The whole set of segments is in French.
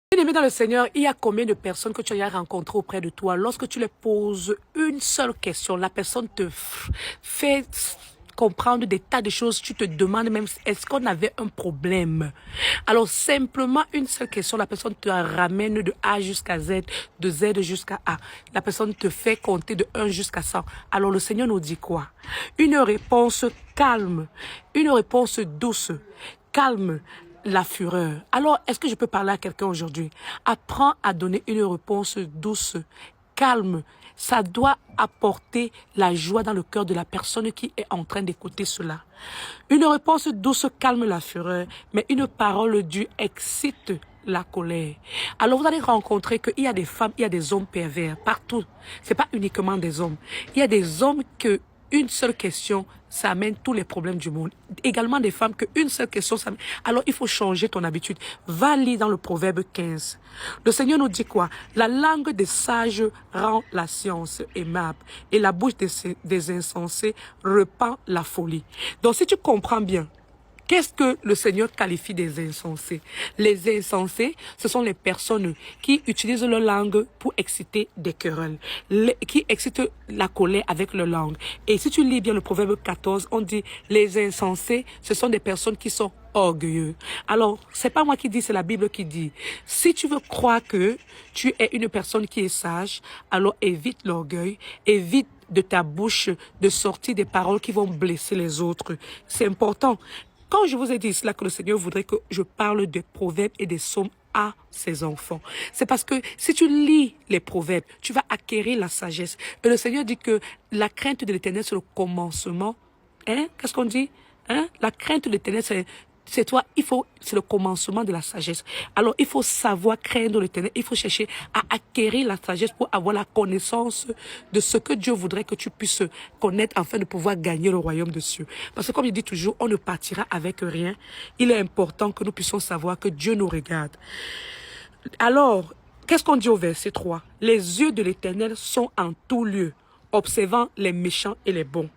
Bien-aimé dans le Seigneur, il y a combien de personnes que tu as rencontrées auprès de toi? Lorsque tu les poses une seule question, la personne te fait comprendre des tas de choses. Tu te demandes même, est-ce qu'on avait un problème? Alors, simplement une seule question, la personne te ramène de A jusqu'à Z, de Z jusqu'à A. La personne te fait compter de 1 jusqu'à 100. Alors, le Seigneur nous dit quoi? Une réponse calme, une réponse douce, calme la fureur. Alors, est-ce que je peux parler à quelqu'un aujourd'hui? Apprends à donner une réponse douce, calme. Ça doit apporter la joie dans le cœur de la personne qui est en train d'écouter cela. Une réponse douce calme la fureur, mais une parole dure excite la colère. Alors vous allez rencontrer qu'il y a des femmes, il y a des hommes pervers partout. C'est pas uniquement des hommes. Il y a des hommes que une seule question, ça amène tous les problèmes du monde. Également des femmes qu'une seule question, ça amène. Alors il faut changer ton habitude. Va lire dans le Proverbe 15. Le Seigneur nous dit quoi? La langue des sages rend la science aimable et la bouche des insensés repent la folie. Donc si tu comprends bien, qu'est-ce que le Seigneur qualifie des insensés? Les insensés, ce sont les personnes qui utilisent leur langue pour exciter des querelles, qui excitent la colère avec leur langue. Et si tu lis bien le Proverbe 14, on dit les insensés, ce sont des personnes qui sont orgueilleux. Alors, c'est pas moi qui dis, c'est la Bible qui dit. Si tu veux croire que tu es une personne qui est sage, alors évite l'orgueil, évite de ta bouche de sortir des paroles qui vont blesser les autres. C'est important. Quand je vous ai dit cela, que le Seigneur voudrait que je parle des proverbes et des psaumes à ses enfants, c'est parce que si tu lis les proverbes, tu vas acquérir la sagesse. Et le Seigneur dit que la crainte de l'Éternel, c'est le commencement. Hein? Qu'est-ce qu'on dit? Hein? La crainte de l'Éternel, c'est toi, c'est le commencement de la sagesse. Alors, il faut savoir craindre l'Éternel. Il faut chercher à acquérir la sagesse pour avoir la connaissance de ce que Dieu voudrait que tu puisses connaître afin de pouvoir gagner le royaume de Dieu. Parce que comme il dit toujours, on ne partira avec rien. Il est important que nous puissions savoir que Dieu nous regarde. Alors, qu'est-ce qu'on dit au verset 3? Les yeux de l'Éternel sont en tout lieu, observant les méchants et les bons.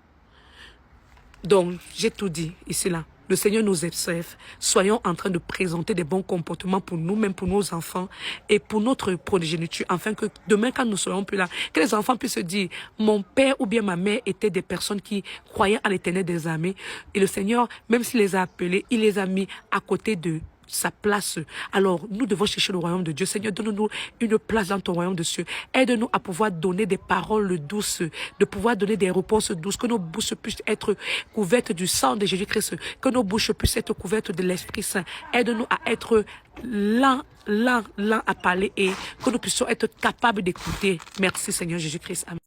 Donc, j'ai tout dit ici là. Le Seigneur nous observe. Soyons en train de présenter des bons comportements pour nous-mêmes, pour nos enfants et pour notre progéniture, afin que demain, quand nous serons plus là, que les enfants puissent se dire, mon père ou bien ma mère étaient des personnes qui croyaient à l'Éternel des armées. Et le Seigneur, même s'il les a appelés, il les a mis à côté de sa place. Alors, nous devons chercher le royaume de Dieu. Seigneur, donne-nous une place dans ton royaume de Dieu. Aide-nous à pouvoir donner des paroles douces, de pouvoir donner des réponses douces, que nos bouches puissent être couvertes du sang de Jésus-Christ, que nos bouches puissent être couvertes de l'Esprit Saint. Aide-nous à être lents à parler et que nous puissions être capables d'écouter. Merci Seigneur Jésus-Christ. Amen.